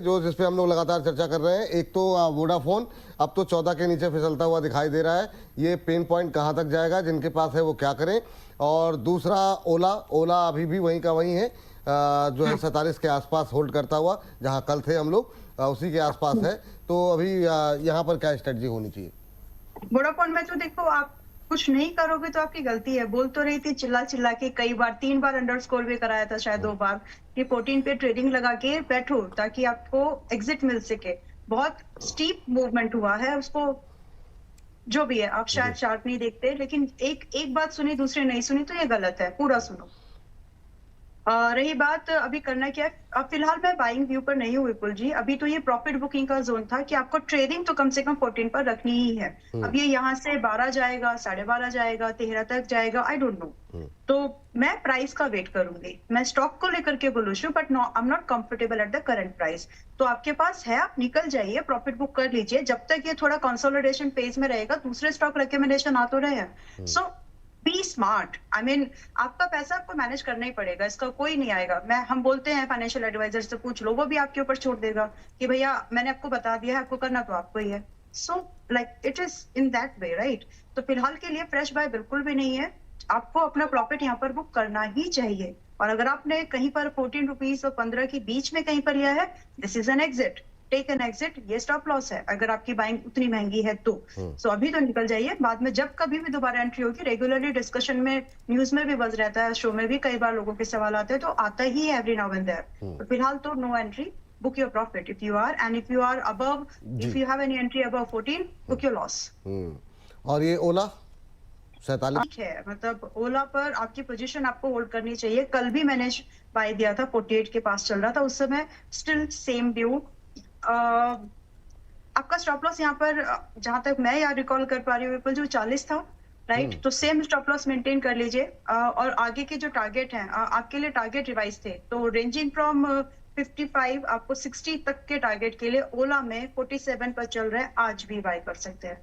जो जिस पे हम लोग लगातार चर्चा कर रहे हैं। एक तो वोडाफोन अब तो 14 के नीचे फिसलता हुआ दिखाई दे रहा है। ये पेन पॉइंट कहाँ तक जाएगा, जिनके पास है वो क्या करें। और दूसरा ओला, ओला अभी भी वहीं का वहीं है, जो है 47 के आसपास होल्ड करता हुआ, जहाँ कल थे हम लोग उसी के आसपास है। तो अभी यहाँ पर क्या स्ट्रेटजी होनी चाहिए? वोडाफोन में तो देखो, आप कुछ नहीं करोगे तो आपकी गलती है। बोल तो रही थी चिल्ला चिल्ला के, कई बार 3 बार अंडरस्कोर भी कराया था, शायद 2 बार, कि 14 पे ट्रेडिंग लगा के बैठो ताकि आपको एग्जिट मिल सके। बहुत स्टीप मूवमेंट हुआ है, उसको जो भी है आप शायद जी। चार्ट नहीं देखते, लेकिन एक बात सुनी दूसरी नहीं सुनी तो ये गलत है, पूरा सुनो। रही बात अभी करना क्या है, अब फिलहाल मैं बाइंग व्यू पर नहीं हूँ विपुल जी। अभी तो ये प्रॉफिट बुकिंग का जोन था कि आपको ट्रेडिंग तो कम से कम 14 पर रखनी ही है। अब ये यहाँ से 12 जाएगा, 12.5 जाएगा, 13 तक जाएगा, आई डोंट नो। तो मैं प्राइस का वेट करूंगी। मैं स्टॉक को लेकर के बुलिश हूँ, but I am not comfortable at the current price. तो आपके पास है, आप निकल जाइए, प्रॉफिट बुक कर लीजिए। जब तक ये थोड़ा कंसोलिडेशन फेज में रहेगा, दूसरे स्टॉक रिकमेंडेशन आ तो रहे हैं। सो बी स्मार्ट। आई मीन, आपका पैसा आपको मैनेज करना ही पड़ेगा, इसका कोई नहीं आएगा। हम बोलते हैं फाइनेंशियल एडवाइजर से पूछ लो, वो भी आपके ऊपर छोड़ देगा कि भैया मैंने आपको बता दिया है, आपको करना तो आपको ही है। So like it is in that way, right? तो फिलहाल के लिए फ्रेश बाय बिल्कुल भी नहीं है। आपको अपना प्रॉफिट यहाँ पर बुक करना ही चाहिए। और अगर आपने कहीं पर 14 रुपीज और 15 के बीच में कहीं पर लिया है, this is an exit, take an exit. ये स्टॉप लॉस है अगर आपकी बाइंग उतनी महंगी है तो। सो अभी तो निकल जाइए, बाद में जब कभी भी दोबारा एंट्री होगी। रेगुलरली डिस्कशन में, न्यूज में भी बज रहता है, शो में भी कई बार लोगों के सवाल आते हैं, तो आता ही है एवरी नाउ एंड देयर। तो फिलहाल तो no entry, book your profit if you are, and if you are above, if जी। you have any entry above 14, book your loss। और ये ओला 47? ठीक है, मतलब ओला पर आपकी पोजीशन आपको होल्ड करनी चाहिए। कल भी मैंने बाय दिया था, 48 के पास चल रहा था उस समय, स्टिल सेम व्यू। आपका स्टॉप लॉस यहाँ पर जहां तक मैं याद रिकॉल कर पा रही हूँ विपुल, जो 40 था, राइट? तो सेम स्टॉप लॉस मेंटेन कर लीजिए। और आगे के जो टारगेट हैं, आपके लिए टारगेट रिवाइज थे, तो रेंजिंग फ्रॉम 55 आपको 60 तक के टारगेट के लिए ओला में 47 पर चल रहे हैं, आज भी बाय कर सकते हैं।